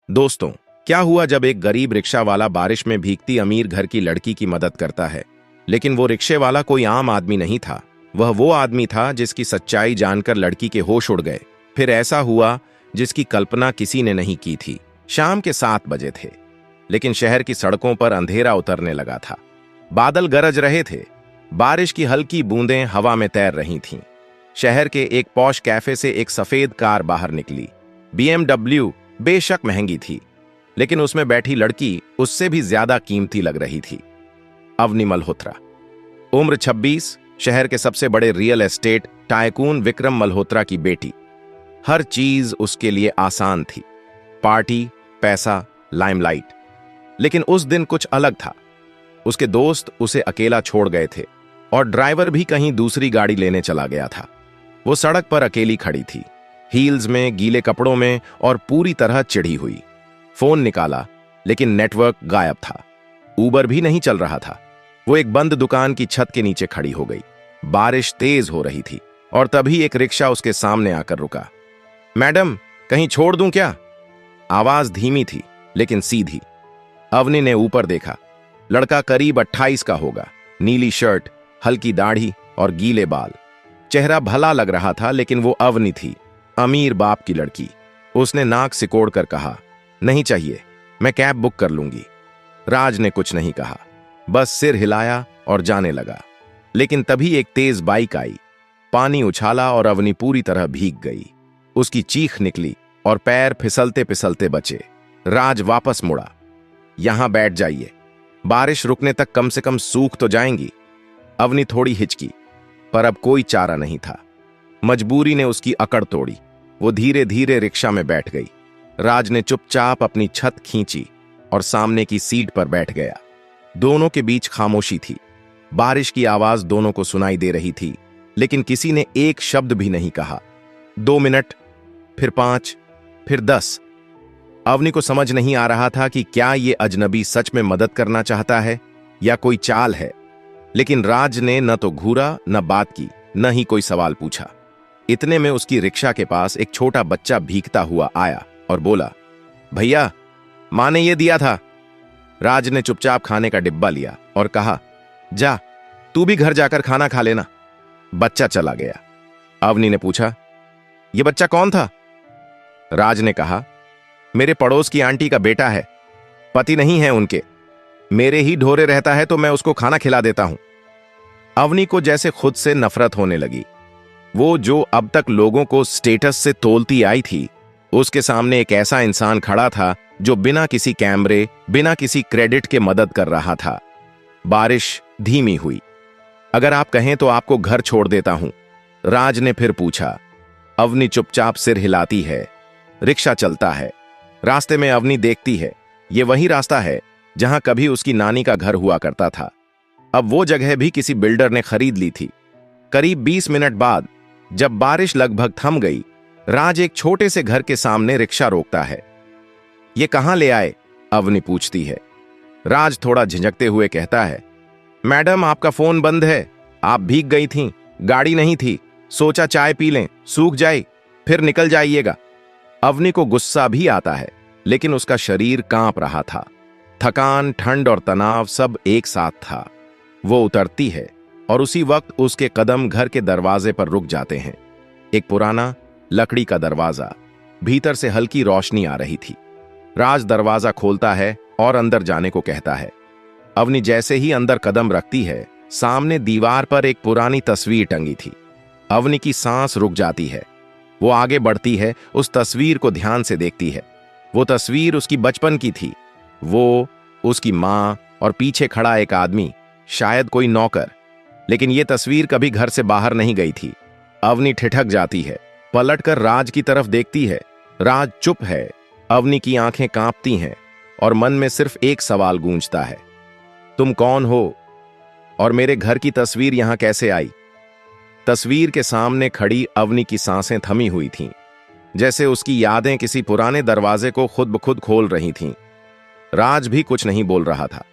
दोस्तों, क्या हुआ जब एक गरीब रिक्शा वाला बारिश में भीगती अमीर घर की लड़की की मदद करता है। लेकिन वो रिक्शे वाला कोई आम आदमी नहीं था। वह वो आदमी था जिसकी सच्चाई जानकर लड़की के होश उड़ गए। फिर ऐसा हुआ जिसकी कल्पना किसी ने नहीं की थी। शाम के 7 बजे थे, लेकिन शहर की सड़कों पर अंधेरा उतरने लगा था। बादल गरज रहे थे। बारिश की हल्की बूंदें हवा में तैर रही थीं। शहर के एक पॉश कैफे से एक सफेद कार बाहर निकली। BMW बेशक महंगी थी, लेकिन उसमें बैठी लड़की उससे भी ज्यादा कीमती लग रही थी। अवनी मल्होत्रा, उम्र 26, शहर के सबसे बड़े real estate tycoon Vikram Malhotra की बेटी। हर चीज उसके लिए आसान थी, पार्टी, पैसा, लाइमलाइट। लेकिन उस दिन कुछ अलग था। उसके दोस्त उसे अकेला छोड़ गए थे और ड्राइवर भी कहीं दूसरी गाड़ी लेने चला गया था। वो सड़क पर अकेली खड़ी थी, हील्स में, गीले कपड़ों में और पूरी तरह चिढ़ी हुई। फोन निकाला, लेकिन नेटवर्क गायब था। ऊबर भी नहीं चल रहा था। वो एक बंद दुकान की छत के नीचे खड़ी हो गई। बारिश तेज हो रही थी और तभी एक रिक्शा उसके सामने आकर रुका। मैडम, कहीं छोड़ दूं क्या? आवाज धीमी थी, लेकिन सीधी। अवनी ने ऊपर देखा। लड़का करीब 28 का होगा। नीली शर्ट, हल्की दाढ़ी और गीले बाल। चेहरा भला लग रहा था, लेकिन वो अवनी थी, अमीर बाप की लड़की। उसने नाक सिकोड़ कर कहा, नहीं चाहिए, मैं कैब बुक कर लूंगी। राज ने कुछ नहीं कहा, बस सिर हिलाया और जाने लगा। लेकिन तभी एक तेज बाइक आई। पानी उछाला और अवनी पूरी तरह भीग गई। उसकी चीख निकली और पैर फिसलते फिसलते बचे। राज वापस मुड़ा। यहां बैठ जाइए, बारिश रुकने तक कम से कम सूख तो जाएंगी। अवनी थोड़ी हिचकी, पर अब कोई चारा नहीं था। मजबूरी ने उसकी अकड़ तोड़ी। वो धीरे धीरे रिक्शा में बैठ गई। राज ने चुपचाप अपनी छत खींची और सामने की सीट पर बैठ गया। दोनों के बीच खामोशी थी। बारिश की आवाज दोनों को सुनाई दे रही थी, लेकिन किसी ने एक शब्द भी नहीं कहा। 2 मिनट, फिर 5, फिर 10। अवनी को समझ नहीं आ रहा था कि क्या ये अजनबी सच में मदद करना चाहता है या कोई चाल है। लेकिन राज ने न तो घूरा, न बात की, न ही कोई सवाल पूछा। इतने में उसकी रिक्शा के पास एक छोटा बच्चा भीगता हुआ आया और बोला, भैया, मां ने ये दिया था। राज ने चुपचाप खाने का डिब्बा लिया और कहा, जा, तू भी घर जाकर खाना खा लेना। बच्चा चला गया। अवनी ने पूछा, ये बच्चा कौन था? राज ने कहा, मेरे पड़ोस की आंटी का बेटा है, पति नहीं है उनके। मेरे ही ढोरे रहता है तो मैं उसको खाना खिला देता हूं। अवनी को जैसे खुद से नफरत होने लगी। वो जो अब तक लोगों को स्टेटस से तोलती आई थी, उसके सामने एक ऐसा इंसान खड़ा था जो बिना किसी कैमरे, बिना किसी क्रेडिट के मदद कर रहा था। बारिश धीमी हुई। अगर आप कहें तो आपको घर छोड़ देता हूं, राज ने फिर पूछा। अवनी चुपचाप सिर हिलाती है। रिक्शा चलता है। रास्ते में अवनी देखती है, ये वही रास्ता है जहां कभी उसकी नानी का घर हुआ करता था। अब वो जगह भी किसी बिल्डर ने खरीद ली थी। करीब 20 मिनट बाद, जब बारिश लगभग थम गई, राज एक छोटे से घर के सामने रिक्शा रोकता है। ये कहां ले आए? अवनी पूछती है। राज थोड़ा झिझकते हुए कहता है, मैडम, आपका फोन बंद है। आप भीग गई थीं, गाड़ी नहीं थी, सोचा चाय पी लें, सूख जाए, फिर निकल जाइएगा। अवनी को गुस्सा भी आता है, लेकिन उसका शरीर कांप रहा था। थकान, ठंड और तनाव सब एक साथ था। वो उतरती है और उसी वक्त उसके कदम घर के दरवाजे पर रुक जाते हैं। एक पुराना लकड़ी का दरवाजा, भीतर से हल्की रोशनी आ रही थी। राज दरवाजा खोलता है और अंदर जाने को कहता है। अवनी जैसे ही अंदर कदम रखती है, सामने दीवार पर एक पुरानी तस्वीर टंगी थी। अवनी की सांस रुक जाती है। वो आगे बढ़ती है, उस तस्वीर को ध्यान से देखती है। वो तस्वीर उसकी बचपन की थी। वो, उसकी मां और पीछे खड़ा एक आदमी, शायद कोई नौकर। लेकिन ये तस्वीर कभी घर से बाहर नहीं गई थी। अवनी ठिठक जाती है, पलटकर राज की तरफ देखती है। राज चुप है। अवनी की आंखें कांपती हैं और मन में सिर्फ एक सवाल गूंजता है, तुम कौन हो और मेरे घर की तस्वीर यहां कैसे आई? तस्वीर के सामने खड़ी अवनी की सांसें थमी हुई थीं, जैसे उसकी यादें किसी पुराने दरवाजे को खुद ब खुद खोल रही थीं। राज भी कुछ नहीं बोल रहा था।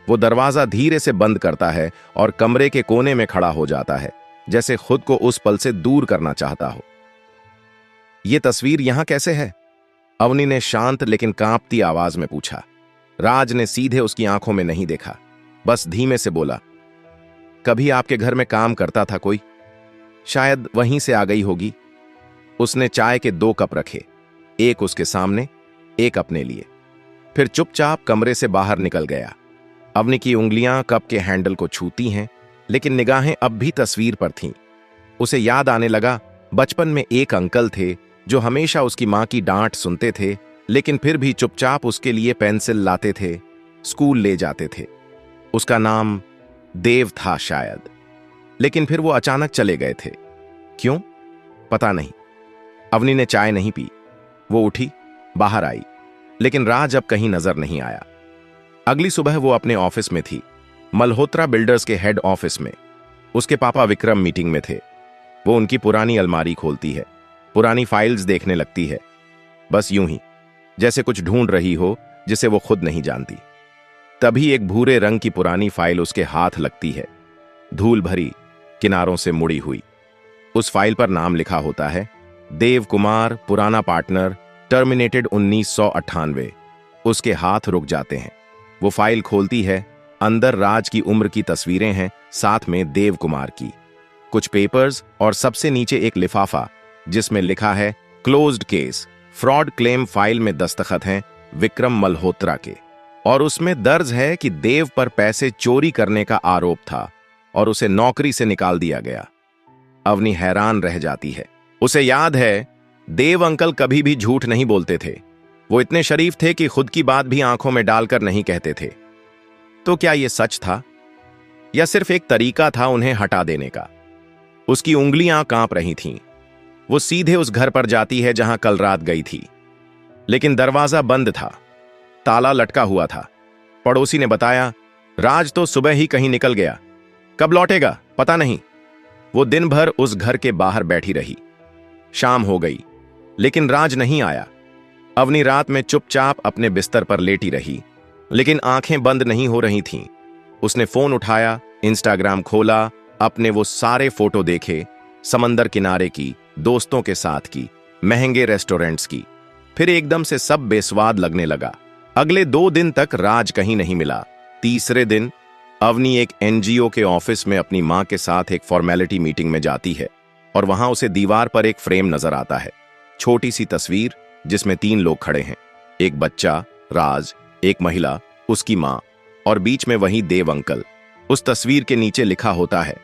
वो दरवाजा धीरे से बंद करता है और कमरे के कोने में खड़ा हो जाता है, जैसे खुद को उस पल से दूर करना चाहता हो। ये तस्वीर यहां कैसे है? अवनी ने शांत लेकिन कांपती आवाज में पूछा। राज ने सीधे उसकी आंखों में नहीं देखा, बस धीमे से बोला, कभी आपके घर में काम करता था कोई? शायद वहीं से आ गई होगी। उसने चाय के 2 कप रखे, एक उसके सामने, एक अपने लिए, फिर चुपचाप कमरे से बाहर निकल गया। अवनी की उंगलियां कप के हैंडल को छूती हैं, लेकिन निगाहें अब भी तस्वीर पर थीं। उसे याद आने लगा, बचपन में एक अंकल थे जो हमेशा उसकी मां की डांट सुनते थे, लेकिन फिर भी चुपचाप उसके लिए पेंसिल लाते थे, स्कूल ले जाते थे। उसका नाम देव था शायद, लेकिन फिर वो अचानक चले गए थे। क्यों? पता नहीं। अवनी ने चाय नहीं पी। वो उठी, बाहर आई, लेकिन राज अब कहीं नजर नहीं आया। अगली सुबह वो अपने ऑफिस में थी, मल्होत्रा बिल्डर्स के हेड ऑफिस में। उसके पापा विक्रम मीटिंग में थे। वो उनकी पुरानी अलमारी खोलती है, पुरानी फाइल्स देखने लगती है, बस यूं ही, जैसे कुछ ढूंढ रही हो जिसे वो खुद नहीं जानती। तभी एक भूरे रंग की पुरानी फाइल उसके हाथ लगती है, धूल भरी, किनारों से मुड़ी हुई। उस फाइल पर नाम लिखा होता है, देव कुमार, पुराना पार्टनर, टर्मिनेटेड 1998। उसके हाथ रुक जाते हैं। वो फाइल खोलती है, अंदर राज की उम्र की तस्वीरें हैं, साथ में देव कुमार की कुछ पेपर्स और सबसे नीचे एक लिफाफा जिसमें लिखा है closed case. Fraud claim file में दस्तखत हैं विक्रम मल्होत्रा के, और उसमें दर्ज है कि देव पर पैसे चोरी करने का आरोप था और उसे नौकरी से निकाल दिया गया। अवनी हैरान रह जाती है। उसे याद है, देव अंकल कभी भी झूठ नहीं बोलते थे। वो इतने शरीफ थे कि खुद की बात भी आंखों में डालकर नहीं कहते थे। तो क्या यह सच था या सिर्फ एक तरीका था उन्हें हटा देने का? उसकी उंगलियां कांप रही थीं। वो सीधे उस घर पर जाती है जहां कल रात गई थी, लेकिन दरवाजा बंद था, ताला लटका हुआ था। पड़ोसी ने बताया, राज तो सुबह ही कहीं निकल गया, कब लौटेगा पता नहीं। वो दिन भर उस घर के बाहर बैठी रही। शाम हो गई, लेकिन राज नहीं आया। अवनी रात में चुपचाप अपने बिस्तर पर लेटी रही, लेकिन आंखें बंद नहीं हो रही थीं। उसने फोन उठाया, इंस्टाग्राम खोला, अपने वो सारे फोटो देखे, समंदर किनारे की, दोस्तों के साथ की, महंगे रेस्टोरेंट्स की। फिर एकदम से सब बेस्वाद लगने लगा। अगले 2 दिन तक राज कहीं नहीं मिला। तीसरे दिन अवनी एक एनजीओ के ऑफिस में अपनी मां के साथ एक फॉर्मेलिटी मीटिंग में जाती है, और वहां उसे दीवार पर एक फ्रेम नजर आता है, छोटी सी तस्वीर जिसमें 3 लोग खड़े हैं, एक बच्चा, राज, एक महिला, उसकी मां, और बीच में वही देव अंकल। उस तस्वीर के नीचे लिखा होता है,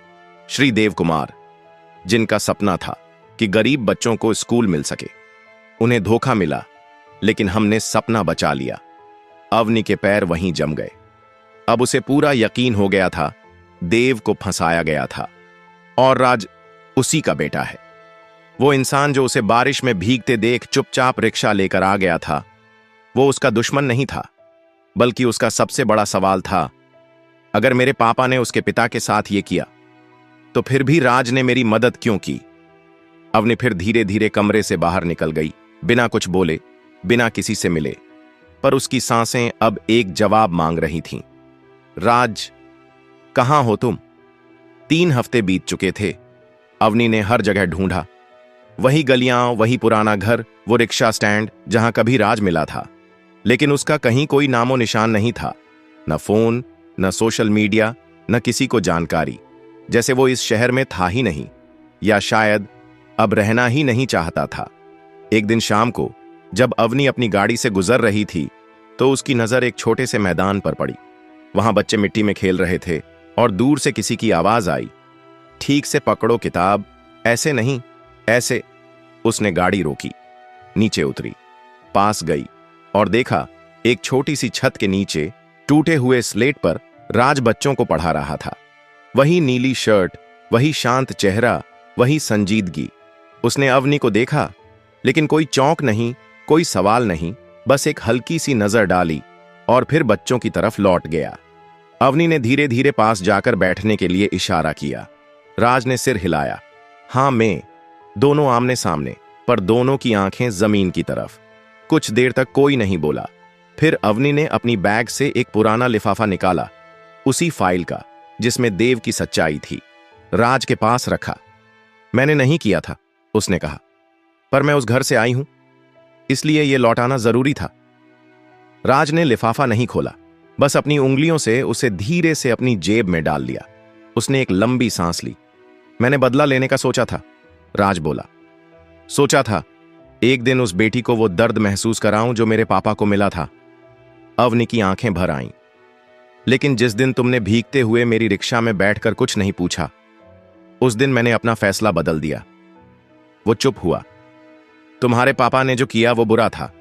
श्री देव कुमार, जिनका सपना था कि गरीब बच्चों को स्कूल मिल सके। उन्हें धोखा मिला, लेकिन हमने सपना बचा लिया। अवनी के पैर वहीं जम गए। अब उसे पूरा यकीन हो गया था, देव को फंसाया गया था, और राज उसी का बेटा है। वो इंसान जो उसे बारिश में भीगते देख चुपचाप रिक्शा लेकर आ गया था, वो उसका दुश्मन नहीं था, बल्कि उसका सबसे बड़ा सवाल था, अगर मेरे पापा ने उसके पिता के साथ ये किया, तो फिर भी राज ने मेरी मदद क्यों की? अवनी फिर धीरे धीरे कमरे से बाहर निकल गई, बिना कुछ बोले, बिना किसी से मिले, पर उसकी सांसें अब एक जवाब मांग रही थीं। राज, कहां हो तुम? 3 हफ्ते बीत चुके थे। अवनी ने हर जगह ढूंढा, वही गलियां, वही पुराना घर, वो रिक्शा स्टैंड जहां कभी राज मिला था, लेकिन उसका कहीं कोई नामो निशान नहीं था। न फोन, न सोशल मीडिया, न किसी को जानकारी, जैसे वो इस शहर में था ही नहीं, या शायद अब रहना ही नहीं चाहता था। एक दिन शाम को जब अवनी अपनी गाड़ी से गुजर रही थी, तो उसकी नजर एक छोटे से मैदान पर पड़ी। वहां बच्चे मिट्टी में खेल रहे थे, और दूर से किसी की आवाज आई, ठीक से पकड़ो किताब, ऐसे नहीं, ऐसे। उसने गाड़ी रोकी, नीचे उतरी, पास गई, और देखा एक छोटी सी छत के नीचे टूटे हुए स्लेट पर राज बच्चों को पढ़ा रहा था। वही नीली शर्ट, वही शांत चेहरा, वही संजीदगी। उसने अवनी को देखा, लेकिन कोई चौंक नहीं, कोई सवाल नहीं, बस एक हल्की सी नजर डाली और फिर बच्चों की तरफ लौट गया। अवनी ने धीरे धीरे पास जाकर बैठने के लिए इशारा किया। राज ने सिर हिलाया, हां मैं। दोनों आमने सामने, पर दोनों की आंखें जमीन की तरफ। कुछ देर तक कोई नहीं बोला। फिर अवनी ने अपनी बैग से एक पुराना लिफाफा निकाला, उसी फाइल का जिसमें देव की सच्चाई थी। राज के पास रखा। मैंने नहीं किया था, उसने कहा, पर मैं उस घर से आई हूं, इसलिए यह लौटाना जरूरी था। राज ने लिफाफा नहीं खोला, बस अपनी उंगलियों से उसे धीरे से अपनी जेब में डाल लिया। उसने एक लंबी सांस ली। मैंने बदला लेने का सोचा था, राज बोला। सोचा था एक दिन उस बेटी को वो दर्द महसूस कराऊं जो मेरे पापा को मिला था। अवनी की आंखें भर आईं। लेकिन जिस दिन तुमने भीगते हुए मेरी रिक्शा में बैठकर कुछ नहीं पूछा, उस दिन मैंने अपना फैसला बदल दिया। वो चुप हुआ। तुम्हारे पापा ने जो किया वो बुरा था,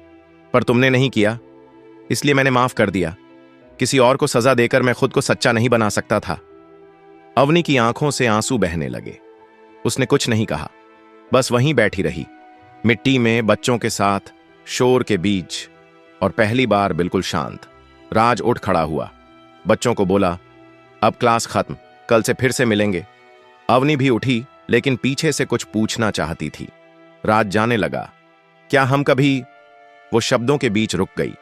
पर तुमने नहीं किया, इसलिए मैंने माफ कर दिया। किसी और को सजा देकर मैं खुद को सच्चा नहीं बना सकता था। अवनी की आंखों से आंसू बहने लगे। उसने कुछ नहीं कहा, बस वहीं बैठी रही, मिट्टी में, बच्चों के साथ, शोर के बीच, और पहली बार बिल्कुल शांत। राज उठ खड़ा हुआ, बच्चों को बोला, अब क्लास खत्म, कल से फिर से मिलेंगे। अवनी भी उठी, लेकिन पीछे से कुछ पूछना चाहती थी। राज जाने लगा। क्या हम कभी? वो शब्दों के बीच रुक गई।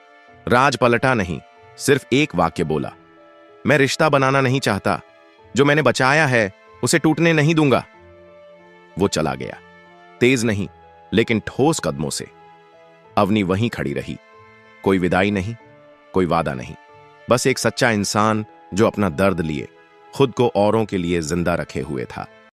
राज पलटा नहीं, सिर्फ एक वाक्य बोला, मैं रिश्ता बनाना नहीं चाहता। जो मैंने बचाया है उसे टूटने नहीं दूंगा। वो चला गया, तेज नहीं लेकिन ठोस कदमों से। अवनी वहीं खड़ी रही। कोई विदाई नहीं, कोई वादा नहीं, बस एक सच्चा इंसान जो अपना दर्द लिए खुद को औरों के लिए जिंदा रखे हुए था।